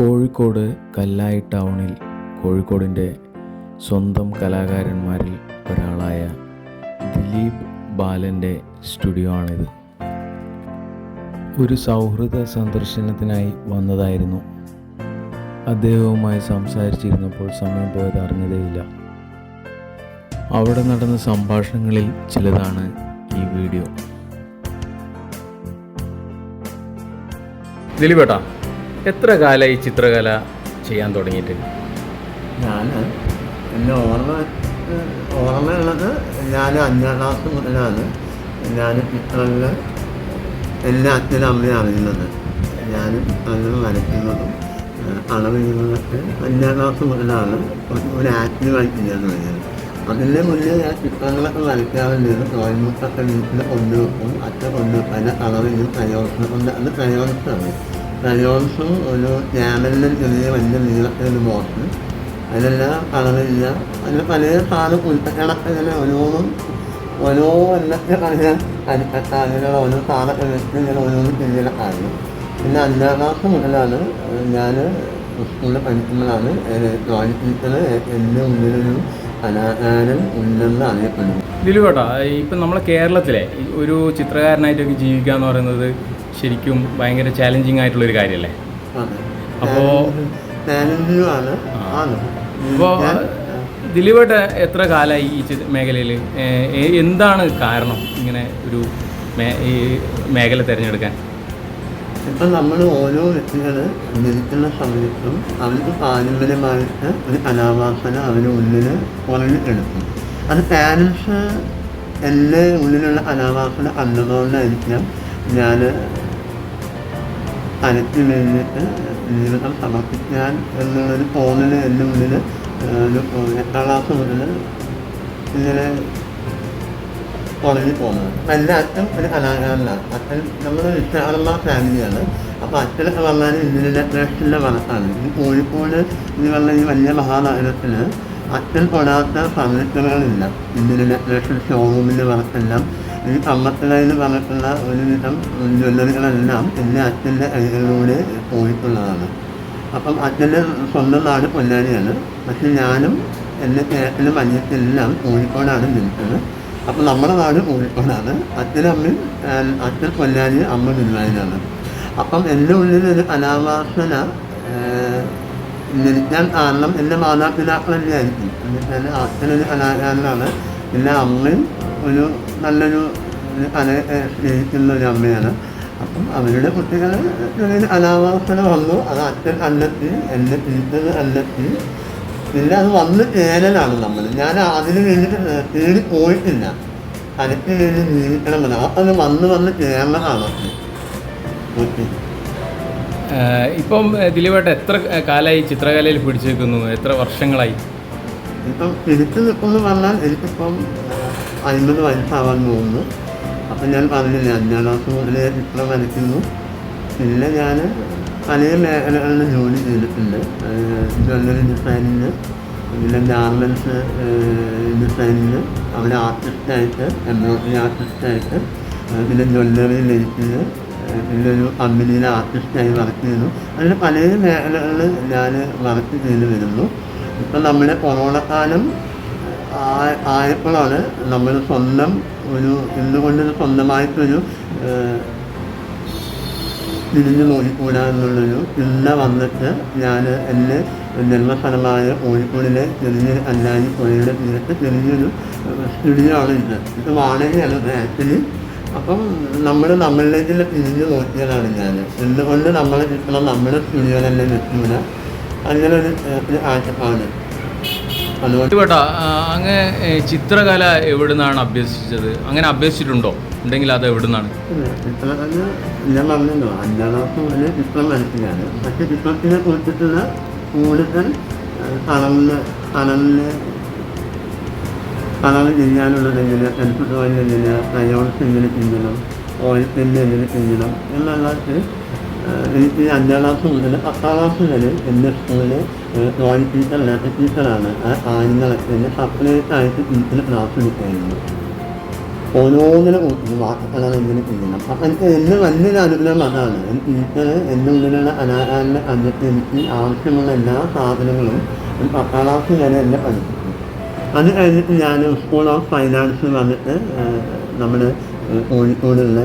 കോഴിക്കോട് കല്ലായി ടൗണിൽ കോഴിക്കോടിൻ്റെ സ്വന്തം കലാകാരന്മാരിൽ ഒരാളായ ദിലീപ് ബാലൻ്റെ സ്റ്റുഡിയോ ആണിത്. ഒരു സൗഹൃദ സന്ദർശനത്തിനായി വന്നതായിരുന്നു. അദ്ദേഹവുമായി സംസാരിച്ചിരുന്നപ്പോൾ സമയം പോയത് അറിഞ്ഞതേയില്ല. അവിടെ നടന്ന സംഭാഷണങ്ങളിൽ ചിലതാണ് ഈ വീഡിയോ. ദിലീപേട്ടാ, എത്ര കാലമായി ചിത്രകല ചെയ്യാൻ തുടങ്ങിയിട്ട്? ഞാൻ എൻ്റെ ഓർമ്മയുള്ളത് ഞാൻ 5ാം ക്ലാസ് മുതലാണ് ഞാൻ ചിത്രങ്ങളിൽ എൻ്റെ അച്ഛനും അമ്മയും അറിയുന്നത്. ഞാൻ ചിത്രങ്ങൾ വരയ്ക്കുന്നതും അളവെഴുതുന്നതൊക്കെ 5ാം ക്ലാസ് മുതലാണ് ഒരു ആക്റ്റീവായി ചെയ്യാൻ തുടങ്ങിയത്. അതിൻ്റെ മുന്നേ ഞാൻ ചിത്രങ്ങളൊക്കെ വരയ്ക്കാറുണ്ട്. ഡ്രോയിങ് ബുക്കൊക്കെ വീട്ടിൽ കൊണ്ടുവെക്കും. അച്ഛൻ കൊണ്ടുവെക്കും. അതിൻ്റെ കളറിങ്ങും ക്രയോൺസ് കൊണ്ട് അത് ക്രയോൺസാണ്. ക്രയോൺസും ഒരു ക്യാമലിൻ്റെ ചെറിയ വലിയ നീളത്തിലൊരു ബോക്സ്, അതിലെല്ലാം കളറില്ല. അതിൽ പല സാധനം ഉൾപ്പെട്ടണക്കിങ്ങനെ ഓരോ എണ്ണത്തെ കളിയാൻ അതിനുള്ള ഓരോ സാധനമൊക്കെ വെച്ച് ഇങ്ങനെ ഓരോന്നും ചെയ്യലൊക്കെയായിരുന്നു. പിന്നെ 5ാം ക്ലാസ് മുതലാണ് ഞാൻ സ്കൂളിൽ പഠിക്കുമ്പോഴാണ് ഡ്രോയിങ് ടീച്ചർ എൻ്റെ ഉള്ളിലൊരു കലാകാരൻ ഉണ്ടെന്ന് അറിയപ്പെടുന്നു. ദിലീപേട്ടാ, ഇപ്പം നമ്മളെ കേരളത്തിലെ ഒരു ചിത്രകാരനായിട്ടൊക്കെ ജീവിക്കുക എന്ന് പറയുന്നത് ശരിക്കും ഭയങ്കര ചാലഞ്ചിങ് ആയിട്ടുള്ളൊരു കാര്യമല്ലേ? അപ്പോൾ ദിലീപേട്ട എത്ര കാലമായി ഈ മേഖലയിൽ? എന്താണ് കാരണം ഇങ്ങനെ ഒരു ഈ മേഖല തിരഞ്ഞെടുക്കാൻ? ഇപ്പം നമ്മൾ ഓരോ വ്യക്തികൾ ജനിക്കുന്ന സമയത്തും അവർക്ക് പാരമ്പര്യമായിട്ട് ഒരു കലാവാസന അവരുടെ ഉള്ളിൽ കുറഞ്ഞെടുക്കും. അത് പാരൻസ് എൻ്റെ ഉള്ളിലുള്ള കലാവാസന കണ്ടതുകൊണ്ടായിരിക്കാം ഞാൻ അനക്ക് വേണ്ടിയിട്ട് ജീവിതം സമർപ്പിക്കാൻ എന്നുള്ളൊരു തോന്നൽ എൻ്റെ ഉള്ളിൽ ഒരു 8ാം ക്ലാസ് മുതൽ ഇങ്ങനെ കുറഞ്ഞു പോകുന്നത്. എൻ്റെ അച്ഛൻ ഒരു കലാകാരനാണ്. അച്ഛൻ നമ്മൾ വിശാലമായ ഫാമിലിയാണ്. അപ്പോൾ അച്ഛനൊക്കെ പറഞ്ഞാൽ ഇന്ത്യൻ ഡെക്കറേഷൻ്റെ വർക്കാണ്. ഈ കോഴിക്കോട് എന്ന് പറഞ്ഞ ഈ വലിയ മഹാനഗരത്തിൽ അച്ഛൻ തൊടാത്ത ഫർണിച്ചറുകളില്ല. ഇന്ത്യൻ ഡെക്കറേഷൻ ഷോറൂമിൻ്റെ വർക്കെല്ലാം ഈ കമ്മത്തിലെന്ന് പറഞ്ഞിട്ടുള്ള ഒരുവിധം ജ്വല്ലറികളെല്ലാം എൻ്റെ അച്ഛൻ്റെ കൈകളിലൂടെ പോയിട്ടുള്ളതാണ്. അപ്പം അച്ഛൻ്റെ സ്വന്തം നാട് പൊന്നാനിയാണ്. പക്ഷെ ഞാനും എൻ്റെ ചേട്ടനും അനിയത്തിയെല്ലാം കോഴിക്കോടാണ് ജനിച്ചത്. അപ്പം നമ്മുടെ നാട് കോഴിക്കോടാണ്. അച്ഛനും അമ്മയും അച്ഛൻ പൊന്നാനി, അമ്മ ഗുരുവായൂരാണ്. അപ്പം എൻ്റെ ഉള്ളിലൊരു കലാവാസന ജനിക്കാൻ കാരണം എൻ്റെ മാതാപിതാക്കൾ തന്നെയായിരിക്കും. എന്നുവെച്ചാൽ അച്ഛനൊരു കലാകാരനാണ്. പിന്നെ അമ്മയും ഒരു നല്ലൊരു കലയെ സ്നേഹിക്കുന്ന ഒരു അമ്മയാണ്. അപ്പം അവരുടെ കുട്ടികൾ കലാവാസന വന്നു. അത് അച്ഛൻ കണ്ടെത്തി, എൻ്റെ ടീച്ചർ കണ്ടെത്തി. പിന്നെ അത് വന്ന് ചേരലാണ് നമ്മൾ. ഞാൻ അതിന് വേണ്ടിയിട്ട് തേടി പോയിട്ടില്ല. കലയ്ക്ക് വേണ്ടി ജീവിക്കണമെന്ന് അത് വന്ന് ചേർന്നതാണ്. ഇപ്പം ദിലീപേട്ട എത്ര കാലമായി ചിത്രകലയിൽ പിടിച്ചു നിൽക്കുന്നു? എത്ര വർഷങ്ങളായി? ഇപ്പം പിടിച്ചു നിൽക്കുമെന്ന് പറഞ്ഞാൽ എനിക്കിപ്പം 50 വയസ്സാവാൻ പോകുന്നു. അപ്പം ഞാൻ പറഞ്ഞില്ലേ 5ാം ക്ലാസ് മുതലേ ചിത്രം വരയ്ക്കുന്നു. പിന്നെ ഞാൻ പല മേഖലകളിൽ ജോലി ചെയ്തിട്ടുണ്ട്. ജ്വല്ലറി ഡിസൈനിങ്, പിന്നെ ഗാർമെൻറ്റ്സ് ഡിസൈനിങ്, അവിടെ ആർട്ടിസ്റ്റായിട്ട്, എംബ്രോയിഡറി ആർട്ടിസ്റ്റായിട്ട്, പിന്നെ ജ്വല്ലറി ലേറ്റിങ്, പിന്നെ ഒരു കമ്പനിയിലെ ആർട്ടിസ്റ്റായി വർക്ക് ചെയ്യുന്നു. അങ്ങനെ പല മേഖലകളിൽ ഞാൻ വർക്ക് ചെയ്ത് വരുന്നു. ഇപ്പം നമ്മുടെ കൊറോണ കാലം ആയപ്പോഴാണ് നമ്മൾ സ്വന്തം ഒരു എന്തുകൊണ്ടൊരു സ്വന്തമായിട്ടൊരു തിരിഞ്ഞു നോക്കിക്കൂടാ എന്നുള്ളൊരു ചിന്ത വന്നിട്ട് ഞാൻ എൻ്റെ ജന്മസ്ഥലമായ കോഴിക്കോടിലെ ചെറിയ അല്ലാനി പുഴയുടെ തീരത്ത് ചെറിയൊരു സ്റ്റുഡിയോ ആണ് ഇത് വാടകയാണ് ആക്ച്വലി. അപ്പം നമ്മളിലേക്കുള്ള തിരിഞ്ഞു നോക്കിയതാണ് ഞാൻ. എന്തുകൊണ്ട് നമ്മളെ ചിത്രം നമ്മുടെ സ്റ്റുഡിയോയിൽ തന്നെ വെക്കൂല, അങ്ങനെ ഒരു ആശപ്പാണ്. അതുകൊണ്ട് അങ്ങ് ചിത്രകല എവിടെ നിന്നാണ് അഭ്യസിച്ചത്? അങ്ങനെ അഭ്യസിച്ചിട്ടുണ്ടോ? ഉണ്ടെങ്കിൽ അത് എവിടെ നിന്നാണ്? ചിത്രകല ഞാൻ പറഞ്ഞല്ലോ 5ാം ക്ലാസ് മുതൽ ചിത്രം വരയ്ക്കുകയാണ്. പക്ഷേ ചിത്രത്തിനെ കുറിച്ചിട്ടുള്ള കൂടുതൽ കളർ ചെയ്യാനുള്ളതെങ്ങനെ, പെൻസിൽ ഡ്രോയിങ് എങ്ങനെ, ക്രയോൺസ് എങ്ങനെ ചെയ്യണം, ഓയിൽ പെന്ന് എങ്ങനെ ചെയ്യണം എന്നുള്ളത് എനിക്ക് 5ാം ക്ലാസ് മുതൽ 10ാം ക്ലാസ് വരെ എൻ്റെ സ്കൂളിൽ ഡ്രോയിങ് ടീച്ചർ ടീച്ചറാണ്. ആ കാര്യങ്ങളൊക്കെ എന്നെ സെപ്പറേറ്റ് ആയിട്ട് ടീച്ചർ ക്ലാസ് എടുക്കായിരുന്നു. ഓരോന്നിനും വാക്കുകളാണ് ഇങ്ങനെ ചെയ്യണം. അപ്പം എനിക്ക് എൻ്റെ വലിയൊരു അനുഗ്രഹം അതാണ്. ടീച്ചർ എൻ്റെ ഉള്ളിലുള്ള അനാഥാരൻ്റെ അന്നത്തെ എനിക്ക് ആവശ്യമുള്ള എല്ലാ സാധനങ്ങളും 10ാം ക്ലാസ് വരെ എന്നെ പഠിപ്പിച്ചു. അത് കഴിഞ്ഞിട്ട് ഞാൻ സ്കൂൾ ഓഫ് ഫൈനാൻസ് വന്നിട്ട് നമ്മുടെ കോഴിക്കോടുള്ള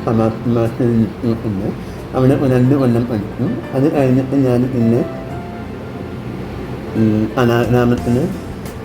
സമാജ് ഇൻസ്റ്റിറ്റ്യൂട്ടുണ്ട്. അവിടെ 2 കൊല്ലം പഠിച്ചു. അത് കഴിഞ്ഞിട്ട് ഞാൻ പിന്നെ അനാഗ്രാമത്തിന്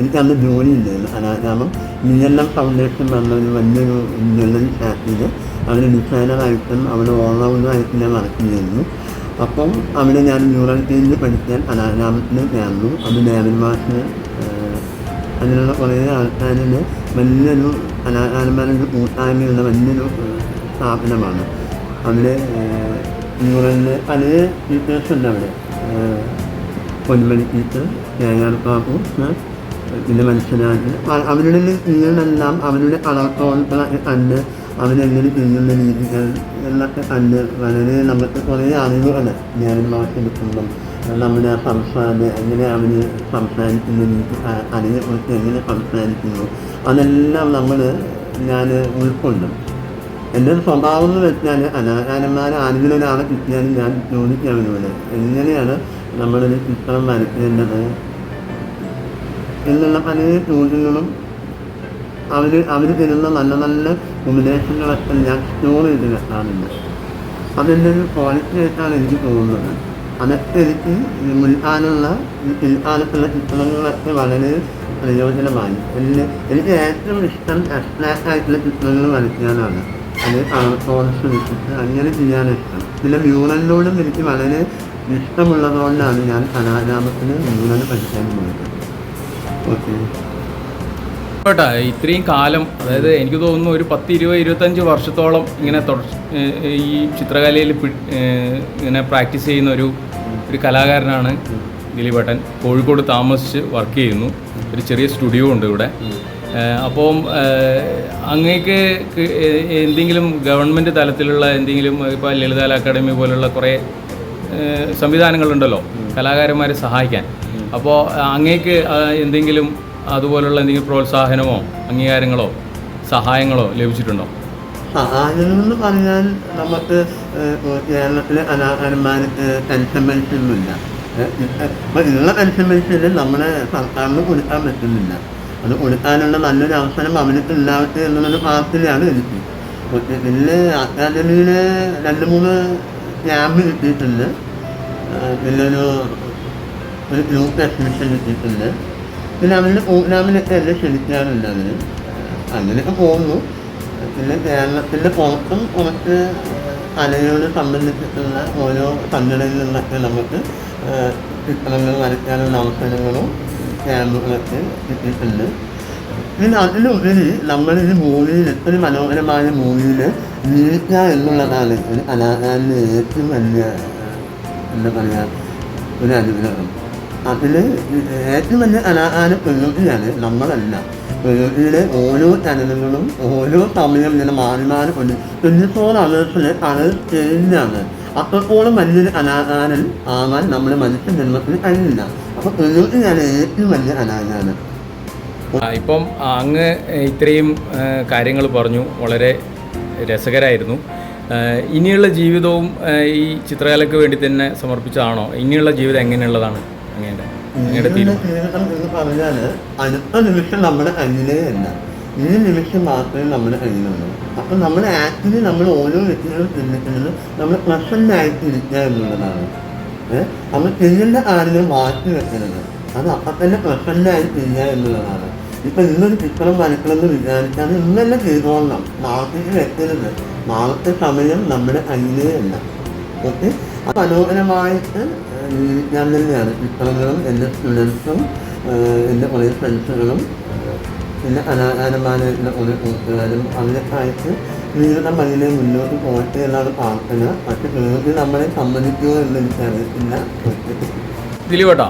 എനിക്കന്ന് ജോലി ഉണ്ടായിരുന്നു. അനാഗ്രാമം മില്ലം ഫൗണ്ടേഷൻ പറഞ്ഞൊരു വലിയൊരു ജ്വല്ലറി ഫാക്ടറിയിൽ അവിടെ ഡിസൈനറായിട്ടും അവിടെ ഓൾറൗണ്ടറായിട്ട് ഞാൻ വർക്ക് ചെയ്യുന്നു. അപ്പം അവിടെ ഞാൻ മ്യൂറൽ പെയിൻറ് പഠിക്കാൻ അനാഗ്രാമത്തിന് ചേർന്നു. അത് ഡേവിഡ് മാഷിന് അതിനുള്ള കുറേ ആൾക്കാരിന് വലിയൊരു അനാഗ്രാമരുടെ കൂട്ടായ്മയുള്ള വലിയൊരു സ്ഥാപനമാണ്. അവിടെ മ്യൂറലിന് പല ടീച്ചേഴ്സ് ഉണ്ട്. അവിടെ പൊന്മണി ടീച്ചർ, കേആർ ബാബു, പിന്നെ മനുഷ്യരാജ്, അവരുടെ കീഴിലെല്ലാം അവരുടെ കളർത്തോളങ്ങളൊക്കെ കണ്ട് അവരെങ്ങനെ ചെയ്യുന്ന രീതികൾ എന്നൊക്കെ കണ്ട് വളരെ നമുക്ക് കുറേ അറിവുകൾ ഡേവിഡ് മാഷ് എടുക്കുമ്പം നമ്മുടെ സംസാരം എങ്ങനെ അവർ സംസാരിക്കുന്ന രീതി, അതിനെക്കുറിച്ച് എങ്ങനെ സംസാരിക്കുന്നു, അതെല്ലാം ഞാൻ ഉൾക്കൊള്ളും. എൻ്റെ സ്വഭാവം എന്ന് വെച്ചാൽ അനാകാരന്മാരെ ആരെങ്കിലും ഒരാളെ കിട്ടിയാലും ഞാൻ ചോദിക്കാവുന്നവരെ എങ്ങനെയാണ് നമ്മളൊരു ചിത്രം വരയ്ക്കേണ്ടത് എന്നുള്ള പല ചോദ്യങ്ങളും അവർ തരുന്ന നല്ല നല്ല ഉപദേശങ്ങളൊക്കെ ഞാൻ സ്റ്റോർ ചെയ്ത് വെക്കാറുണ്ട്. അതെൻ്റെ ഒരു ക്വാളിറ്റി ആയിട്ടാണ് എനിക്ക് തോന്നുന്നത്. അതൊക്കെ എനിക്ക് മുൻകാലുള്ള പിൽക്കാലത്തുള്ള ചിത്രങ്ങളൊക്കെ വളരെ പ്രയോജനമായി. എനിക്ക് ഏറ്റവും ഇഷ്ടം അബ്സ്ട്രാക്റ്റ് ആയിട്ടുള്ള ചിത്രങ്ങൾ വരയ്ക്കാനാണ്. അത് കളർഫോൾസ് വെച്ചിട്ട് അങ്ങനെ ചെയ്യാനിഷ്ടം. പിന്നെ മ്യൂറലിനോടും എനിക്ക് വളരെ ഇഷ്ടമുള്ളതുകൊണ്ടാണ് ഞാൻ അനാഗ്രാമത്തിന് മ്യൂറൽ പഠിക്കാൻ പോയത്. ഓക്കെ, ഇത്രയും കാലം, അതായത് എനിക്ക് തോന്നുന്നു ഒരു 10-20-25 വർഷത്തോളം ഇങ്ങനെ ഈ ചിത്രകലയിൽ ഇങ്ങനെ പ്രാക്ടീസ് ചെയ്യുന്ന ഒരു കലാകാരനാണ് ദിലീപേട്ടൻ. കോഴിക്കോട് താമസിച്ച് വർക്ക് ചെയ്യുന്നു. ഒരു ചെറിയ സ്റ്റുഡിയോ ഉണ്ട് ഇവിടെ. അപ്പം അങ്ങേക്ക് എന്തെങ്കിലും ഗവൺമെൻറ് തലത്തിലുള്ള എന്തെങ്കിലും, ഇപ്പോൾ ലളിതകല അക്കാദമി പോലുള്ള കുറേ സംവിധാനങ്ങളുണ്ടല്ലോ കലാകാരന്മാരെ സഹായിക്കാൻ. അപ്പോൾ അങ്ങേക്ക് എന്തെങ്കിലും അതുപോലുള്ള എന്തെങ്കിലും പ്രോത്സാഹനമോ അംഗീകാരങ്ങളോ സഹായങ്ങളോ ലഭിച്ചിട്ടുണ്ടോ? സഹായങ്ങളെന്ന് പറഞ്ഞാൽ നമുക്ക് കേരളത്തിലെ കലാകാരന്മാർക്ക് പെൻഷൻ പെൻഷനൊന്നുമില്ല. അപ്പോൾ ഉള്ള പെൻഷൻ പെൻഷന് നമ്മുടെ സർക്കാരിന് കൊടുക്കാൻ പറ്റുന്നില്ല. അത് കൊടുക്കാനുള്ള നല്ലൊരു അവസരം അവർക്ക് ഉണ്ടാവട്ടെ എന്നുള്ളൊരു പ്രാർത്ഥനയാണ് എനിക്ക്. പിന്നെ അക്കാദമിയിൽ 2-3 ക്യാമ്പ് കിട്ടിയിട്ടുണ്ട്. പിന്നെ ഒരു ഗ്രൂപ്പ് എക്സിബിഷൻ കിട്ടിയിട്ടുണ്ട്. പിന്നെ അവരുടെ പ്രോഗ്രാമിലൊക്കെ എന്നെ ക്ഷണിക്കാറുണ്ട്. അങ്ങനെയൊക്കെ പോകുന്നു. പിന്നെ കേരളത്തിൻ്റെ പുറത്തും കുറച്ച് കലയോട് സംബന്ധിച്ചിട്ടുള്ള ഓരോ സംഘടനകളിലൊക്കെ നമുക്ക് ചിത്രങ്ങൾ വരയ്ക്കാനുള്ള അവസരങ്ങളും ക്യാമ്പുകളൊക്കെ കിട്ടിയിട്ടുണ്ട്. പിന്നെ അതിലുപരി നമ്മളിത് മൂവിയിൽ, ഒരു മനോഹരമായ മൂവിയിൽ ജീവിക്കുക എന്നുള്ളതാണ് ഒരു കലാകാരന് ഏറ്റവും വലിയ എന്താ പറയുക ഒരു അനുഗ്രഹം. അതിൽ ഏറ്റവും വലിയ കലാകാര പ്രകൃതിയാണ്, നമ്മളല്ല. പ്രകൃതിയിലെ ഓരോ ചലനങ്ങളും ഓരോ സമയം ഇങ്ങനെ മാറി മാറി കൊണ്ട് 24 hours കളർ ചേഞ്ചാണ്. അത്രത്തോളം വലിയൊരു കലാകാരൻ ആവാൻ നമ്മുടെ മനുഷ്യ ജന്മത്തിന് കഴിയില്ല. അപ്പോൾ പ്രകൃതിയാണ് ഏറ്റവും വലിയ കലാകാരൻ. ഇപ്പം അങ്ങ് ഇത്രയും കാര്യങ്ങൾ പറഞ്ഞു, വളരെ രസകരമായിരുന്നു. ഇനിയുള്ള ജീവിതവും ഈ ചിത്രകലയ്ക്ക് വേണ്ടി തന്നെ സമർപ്പിച്ചതാണോ? ഇനിയുള്ള ജീവിതം എങ്ങനെയുള്ളതാണ് അങ്ങയുടെ ജീവിതം എന്ന് പറഞ്ഞാൽ അടുത്ത നിമിഷം നമ്മുടെ കയ്യിലേ അല്ല, ഈ നിമിഷം മാത്രമേ നമ്മുടെ കയ്യിലുള്ളൂ. അപ്പം നമ്മൾ ആക്ച്വലി നമ്മൾ ഓരോ വ്യക്തികളും ചിന്തിക്കുന്നത് നമ്മൾ പ്രസൻ്റായിട്ടിരിക്കുക എന്നുള്ളതാണ്. നമ്മൾ ചെയ്യേണ്ട കാര്യങ്ങൾ മാറ്റി വെക്കുന്നത്, അത് അപ്പം തന്നെ പ്രസൻ്റായി ചെയ്യുക എന്നുള്ളതാണ്. ഇപ്പം ഇന്നൊരു ചിത്രം വരയ്ക്കണമെന്ന് വിചാരിച്ചാൽ ഇന്ന് തന്നെ ചെയ്തോളണം, നാളത്തേക്ക് വെക്കരുത്. നാളത്തെ സമയം നമ്മുടെ കയ്യിലേ അല്ല. ഓക്കെ, മനോഹരമായിട്ട് ഞാൻ തന്നെയാണ് ചിത്രങ്ങളും എൻ്റെ സ്റ്റുഡൻസും എൻ്റെ കുറേ ഫ്രണ്ട്സുകളും പിന്നെ കലാകാരന്മാരായിട്ടുള്ള കുറേ കൂട്ടുകാരും അവരൊക്കെ ആയിട്ട് ജീവിതം അതിനെ മുന്നോട്ട് പോകട്ടെ എന്നാണ് പ്രാർത്ഥന. പക്ഷെ പ്രകൃതി നമ്മളെ സമ്മതിക്കുമോ എന്ന് എനിക്കറിയത്തില്ല. ദിലീപേട്ടാ,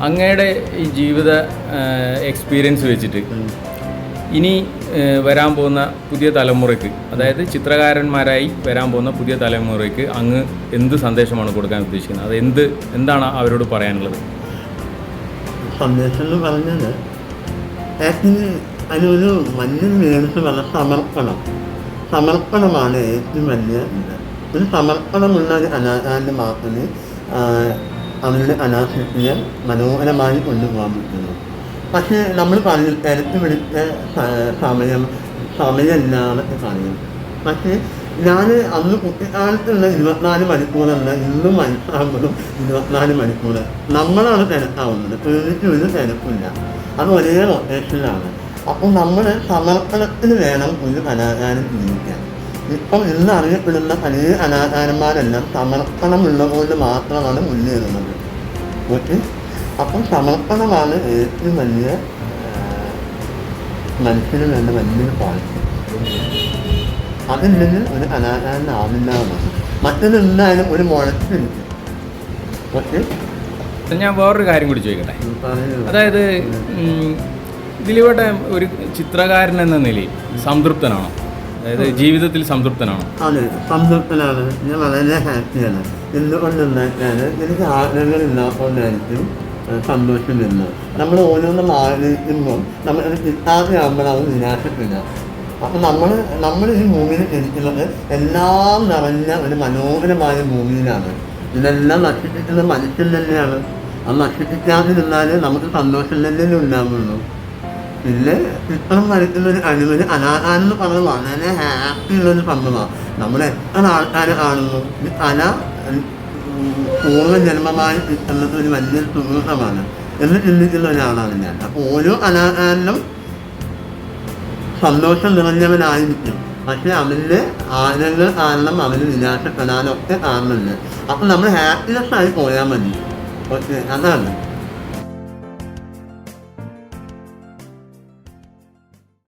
അങ്ങയുടെ ഈ ജീവിത എക്സ്പീരിയൻസ് വെച്ചിട്ട് ഇനി വരാൻ പോകുന്ന പുതിയ തലമുറയ്ക്ക്, അതായത് ചിത്രകാരന്മാരായി വരാൻ പോകുന്ന പുതിയ തലമുറയ്ക്ക് അങ്ങ് എന്ത് സന്ദേശമാണ് കൊടുക്കാൻ ഉദ്ദേശിക്കുന്നത്? അത് എന്താണ് അവരോട് പറയാനുള്ളത്? സന്ദേശം എന്ന് പറഞ്ഞാൽ ആക്ച്വലി അതിനൊരു വലിയൊരു വേണിച്ച് പറഞ്ഞ സമർപ്പണമാണ് ഏറ്റവും വലിയ ഇത്. ഒരു സമർപ്പണമുള്ള ഒരു കലാകാരന് മാത്രമേ അവരുടെ കലാസൃഷ്ടിയെ മനോഹരമായി കൊണ്ടുപോകാൻ പറ്റുള്ളൂ. പക്ഷേ നമ്മൾ പറഞ്ഞു തിരക്ക് പിടിച്ച സമയമില്ലാതെ പറയും. പക്ഷേ ഞാൻ അന്ന് കുട്ടിക്കാലത്തുള്ള 24 മണിക്കൂറല്ല, ഇന്നും മനസ്സാകുമ്പോഴും 24 മണിക്കൂർ നമ്മളാണ് തിരക്കാവുന്നത്. തീർച്ചയായും ഒരു തിരക്കില്ല, അത് ഒരേ ലൊക്കേഷനിലാണ്. അപ്പോൾ നമ്മൾ സമർപ്പണത്തിന് വേണം ഒരു കലാകാരൻ ജീവിക്കാൻ. ഇപ്പം ഇന്ന് അറിയപ്പെടുന്ന പല കലാകാരന്മാരെല്ലാം സമർപ്പണമുള്ളതുകൊണ്ട് മാത്രമാണ് മുന്നേറുന്നത്. ഓക്കെ, അപ്പം സമർപ്പണമാണ് ഏറ്റവും വലിയ മനുഷ്യന് വേണ്ട വലിയൊരു ക്വാളിറ്റി. അതില്ലെങ്കിൽ ഒരു കലാകാരനാവില്ല എന്നാണ്. മറ്റൊന്നെന്തായാലും ഒരു മുഴച്ചിരിക്കും. ഓക്കെ, ഞാൻ വേറൊരു കാര്യം കൂടി ചോദിക്കട്ടെ. അതായത് ദിലീപേട്ടൻ ഒരു ചിത്രകാരൻ എന്ന നിലയിൽ സംതൃപ്തനാണോ? അതായത് ജീവിതത്തിൽ സംതൃപ്തനാണോ? അതെ, സംതൃപ്തനാണ്. ഞാൻ വളരെ ഹാപ്പിയാണ്. എന്തുകൊണ്ടെന്നാൽ എനിക്ക് ആഗ്രഹങ്ങളില്ലാത്തതുകൊണ്ടായിരിക്കും സന്തോഷം വരുന്നത്. നമ്മൾ ഓരോന്നും ആഗ്രഹിക്കുമ്പോൾ നമ്മൾ കിട്ടാതെയാകുമ്പോൾ അത് നിരാശപ്പില്ല. അപ്പം നമ്മൾ ഈ ഭൂമിയിൽ ഇരിക്കുന്നത് എല്ലാം നിറഞ്ഞ ഒരു മനോഹരമായ ഭൂമിയിലാണ്. ഇതെല്ലാം നശിപ്പിക്കുന്ന മനുഷ്യൻ തന്നെയാണ്. അത് നശിപ്പിക്കാതിരുന്നാൽ നമുക്ക് സന്തോഷം തന്നെ ഉണ്ടാകുള്ളൂ. പിന്നെ ചിത്രം വരയ്ക്കുന്ന ഒരു കഴിവിന് കലാകാരെന്ന് പറഞ്ഞത് വളരെ ഹാപ്പി ഉള്ളൊരു സംഭവമാണ്. നമ്മൾ എത്ര ആൾക്കാരെ കാണുന്നു, ഈ കല പൂർവ്വജന്മമായി കിട്ടുന്നത് ഒരു വലിയൊരു സുഹൃത്തമാണ് എന്ന് ചിന്തിക്കുന്ന ഒരാളാണ് ഞാൻ. അപ്പോൾ ഓരോ കലാകാരനും സന്തോഷം നിറഞ്ഞവനായിരിക്കും. പക്ഷെ അവൻ്റെ ആഗ്രഹങ്ങൾ കാരണം അവന് നിരാശപ്പെടാനൊക്കെ കാണുന്നുണ്ട്. അപ്പം നമ്മൾ ഹാപ്പിനെസ് ആയി പോയാൽ മതി. ഓക്കെ, അതാണ്.